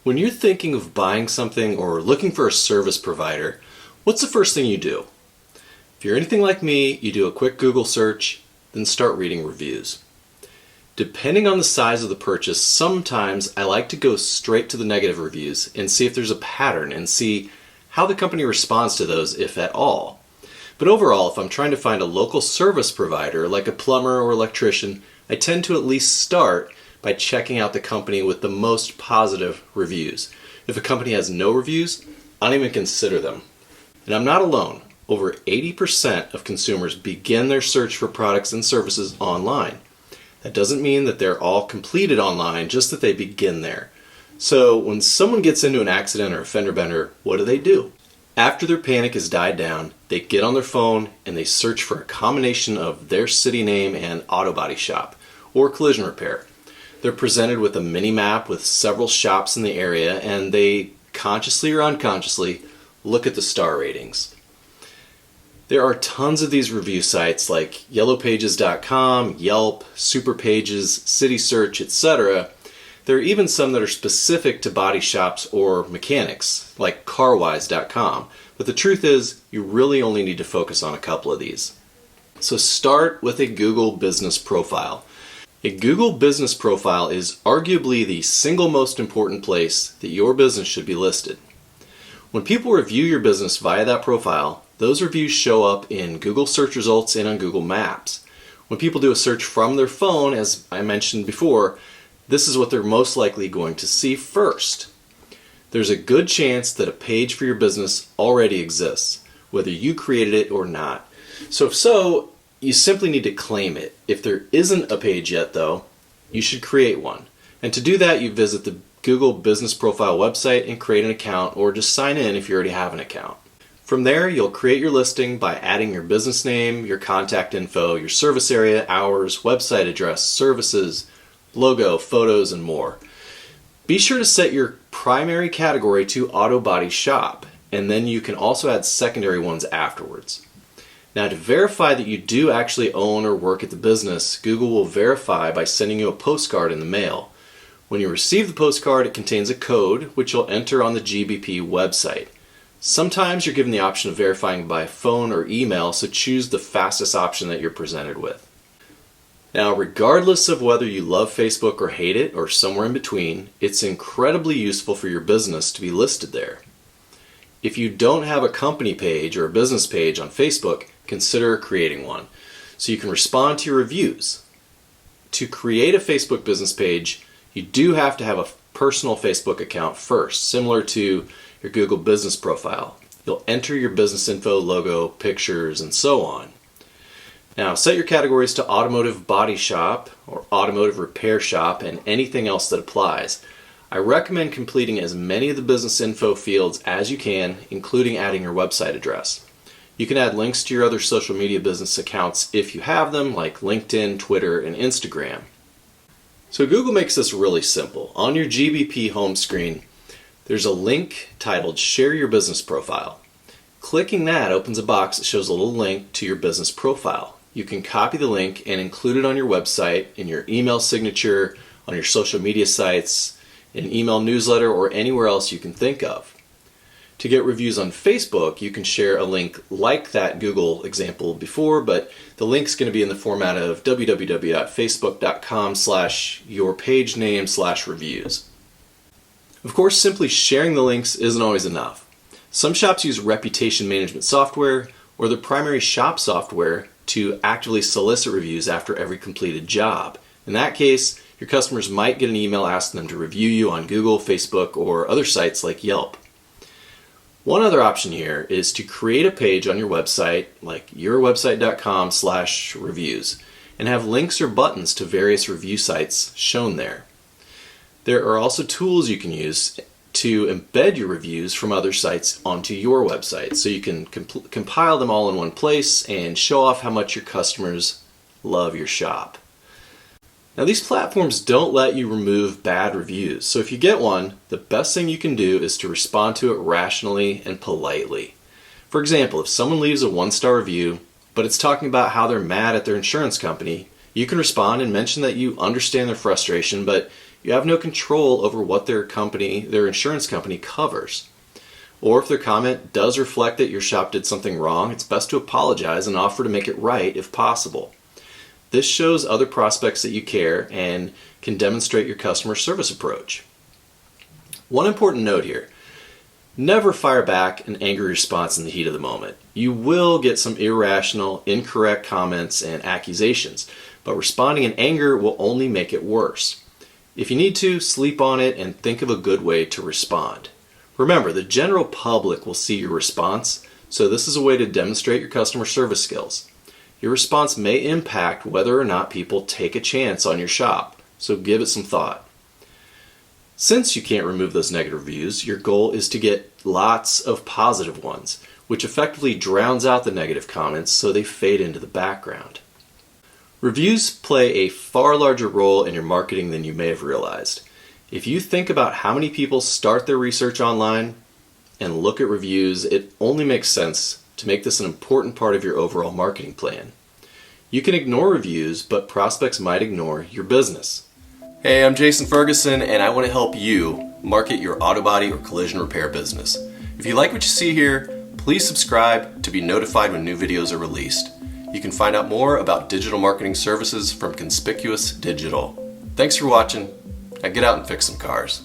When you're thinking of buying something or looking for a service provider, what's the first thing you do? If you're anything like me, you do a quick Google search, then start reading reviews. Depending on the size of the purchase, sometimes I like to go straight to the negative reviews and see if there's a pattern and see how the company responds to those, if at all. But overall, if I'm trying to find a local service provider like a plumber or electrician, I tend to at least start by checking out the company with the most positive reviews. If a company has no reviews, I don't even consider them. And I'm not alone. Over 80% of consumers begin their search for products and services online. That doesn't mean that they're all completed online, just that they begin there. So when someone gets into an accident or a fender bender, what do? After their panic has died down, they get on their phone and they search for a combination of their city name and auto body shop or collision repair. They're presented with a mini map with several shops in the area, and they consciously or unconsciously look at the star ratings. There are tons of these review sites like yellowpages.com, Yelp, Superpages, CitySearch, etc. There are even some that are specific to body shops or mechanics, like carwise.com. But the truth is, you really only need to focus on a couple of these. So start with a Google Business Profile. A Google Business Profile is arguably the single most important place that your business should be listed. When people review your business via that profile, those reviews show up in Google search results and on Google Maps. When people do a search from their phone, as I mentioned before, this is what they're most likely going to see first. There's a good chance that a page for your business already exists, whether you created it or not. So if so, you simply need to claim it. If there isn't a page yet, though, you should create one. And to do that, you visit the Google Business Profile website and create an account, or just sign in if you already have an account. From there, you'll create your listing by adding your business name, your contact info, your service area, hours, website address, services, logo, photos, and more. Be sure to set your primary category to auto body shop, and then you can also add secondary ones afterwards. Now, to verify that you do actually own or work at the business, Google will verify by sending you a postcard in the mail. When you receive the postcard, it contains a code which you'll enter on the GBP website. Sometimes you're given the option of verifying by phone or email, so choose the fastest option that you're presented with. Now, regardless of whether you love Facebook or hate it or somewhere in between, it's incredibly useful for your business to be listed there. If you don't have a company page or a business page on Facebook, consider creating one so you can respond to your reviews. To create a Facebook business page, you do have to have a personal Facebook account first, similar to your Google Business Profile. You'll enter your business info, logo, pictures, and so on. Now, set your categories to automotive body shop or automotive repair shop and anything else that applies. I recommend completing as many of the business info fields as you can, including adding your website address. You can add links to your other social media business accounts if you have them, like LinkedIn, Twitter, and Instagram. So Google makes this really simple. On your GBP home screen, there's a link titled Share Your Business Profile. Clicking that opens a box that shows a little link to your business profile. You can copy the link and include it on your website, in your email signature, on your social media sites, an email newsletter, or anywhere else you can think of. To get reviews on Facebook, you can share a link like that Google example before, but the link's going to be in the format of www.facebook.com/yourpagename/reviews. Of course, simply sharing the links isn't always enough. Some shops use reputation management software or their primary shop software to actively solicit reviews after every completed job. In that case, your customers might get an email asking them to review you on Google, Facebook, or other sites like Yelp. One other option here is to create a page on your website, like yourwebsite.com/reviews, and have links or buttons to various review sites shown there. There are also tools you can use to embed your reviews from other sites onto your website, so you can compile them all in one place and show off how much your customers love your shop. Now, these platforms don't let you remove bad reviews, so if you get one, the best thing you can do is to respond to it rationally and politely. For example, if someone leaves a 1-star review, but it's talking about how they're mad at their insurance company, you can respond and mention that you understand their frustration, but You have no control over what their insurance company covers. Or if their comment does reflect that your shop did something wrong, it's best to apologize and offer to make it right if possible. This shows other prospects that you care and can demonstrate your customer service approach. One important note here: never fire back an angry response in the heat of the moment. You will get some irrational, incorrect comments and accusations, but responding in anger will only make it worse. If you need to, sleep on it and think of a good way to respond. Remember, the general public will see your response, so this is a way to demonstrate your customer service skills. Your response may impact whether or not people take a chance on your shop, so give it some thought. Since you can't remove those negative reviews, your goal is to get lots of positive ones, which effectively drowns out the negative comments so they fade into the background. Reviews play a far larger role in your marketing than you may have realized. If you think about how many people start their research online and look at reviews, it only makes sense to make this an important part of your overall marketing plan. You can ignore reviews, but prospects might ignore your business. Hey, I'm Jason Ferguson, and I want to help you market your auto body or collision repair business. If you like what you see here, please subscribe to be notified when new videos are released. You can find out more about digital marketing services from Conspicuous Digital. Thanks for watching. Now get out and fix some cars.